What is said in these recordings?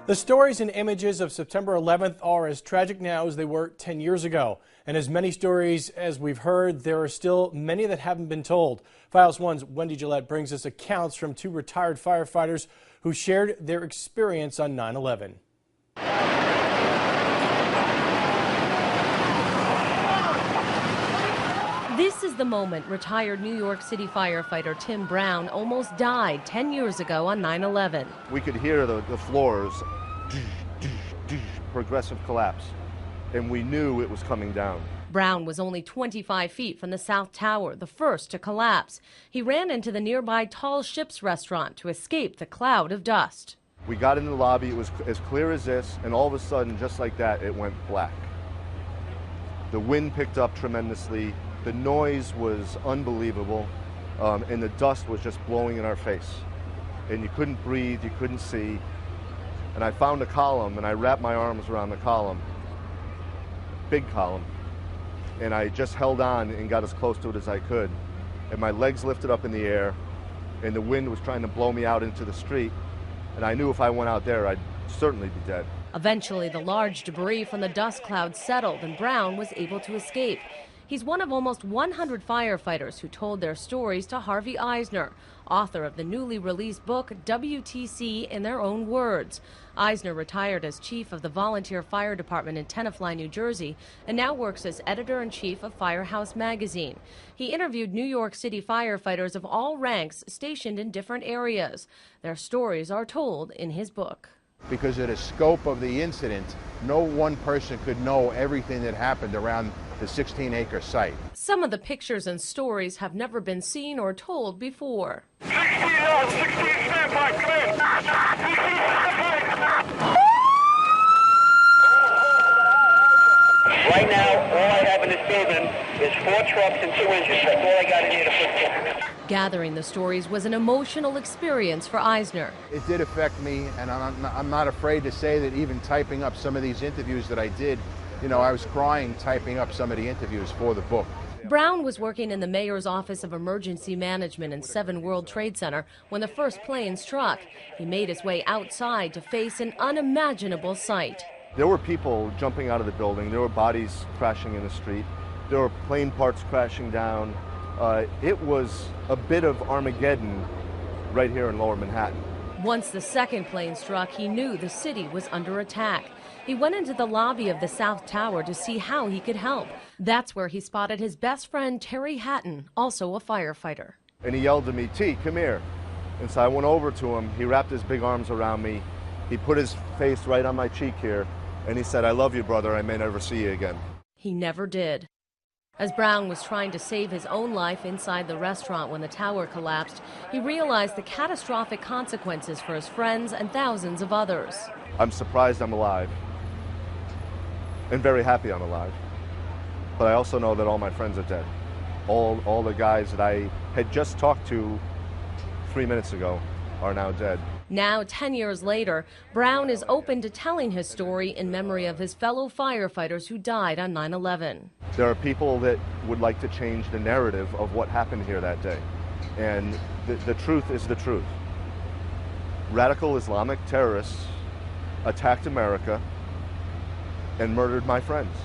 The stories and images of September 11th are as tragic now as they were 10 years ago. And as many stories as we've heard, there are still many that haven't been told. Files One's Wendy Gillette brings us accounts from two retired firefighters who shared their experience on 9/11. This is the moment retired New York City firefighter Tim Brown almost died 10 years ago on 9/11. We could hear the floors, progressive collapse, and we knew it was coming down. Brown was only 25 feet from the South Tower, the first to collapse. He ran into the nearby Tall Ships restaurant to escape the cloud of dust. We got in the lobby, it was as clear as this, and all of a sudden, just like that, it went black. The wind picked up tremendously. The noise was unbelievable, and the dust was just blowing in our face. And you couldn't breathe, you couldn't see. And I found a column, and I wrapped my arms around the column, big column, and I just held on and got as close to it as I could. And my legs lifted up in the air, and the wind was trying to blow me out into the street. And I knew if I went out there, I'd certainly be dead. Eventually, the large debris from the dust cloud settled, and Brown was able to escape. He's one of almost 100 firefighters who told their stories to Harvey Eisner, author of the newly released book WTC in Their Own Words. Eisner retired as chief of the volunteer fire department in Tenafly, New Jersey, and now works as editor-in-chief of Firehouse magazine. He interviewed New York City firefighters of all ranks stationed in different areas. Their stories are told in his book. Because of the scope of the incident, no one person could know everything that happened around the 16-acre site. Some of the pictures and stories have never been seen or told before. 16 standby, come in. 16 standby. Right now, all I have in this building is 4 trucks and 2 engines. That's all I got in here to put. Gathering the stories was an emotional experience for Eisner. It did affect me, and I'm not afraid to say that even typing up some of these interviews that I did, you know, I was crying typing up some of the interviews for the book. Brown was working in the mayor's office of emergency management in 7 World Trade Center when the first plane struck. He made his way outside to face an unimaginable sight. There were people jumping out of the building. There were bodies crashing in the street. There were plane parts crashing down. It was a bit of Armageddon right here in Lower Manhattan. Once the second plane struck, he knew the city was under attack. He went into the lobby of the South Tower to see how he could help. That's where he spotted his best friend, Terry Hatton, also a firefighter. And he yelled at me, "T, come here." And so I went over to him. He wrapped his big arms around me. He put his face right on my cheek here, and he said, "I love you, brother. I may never see you again." He never did. As Brown was trying to save his own life inside the restaurant when the tower collapsed, he realized the catastrophic consequences for his friends and thousands of others. I'm surprised I'm alive, and very happy I'm alive. But I also know that all my friends are dead. All the guys that I had just talked to 3 minutes ago are now dead. Now, 10 years later, Brown is open to telling his story in memory of his fellow firefighters who died on 9/11. There are people that would like to change the narrative of what happened here that day. And the truth is the truth. Radical Islamic terrorists attacked America and murdered my friends.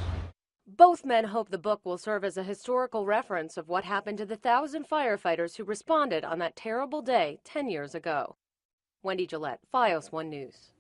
Both men hope the book will serve as a historical reference of what happened to the 1,000 firefighters who responded on that terrible day 10 years ago. Wendy Gillette, Fios 1 News.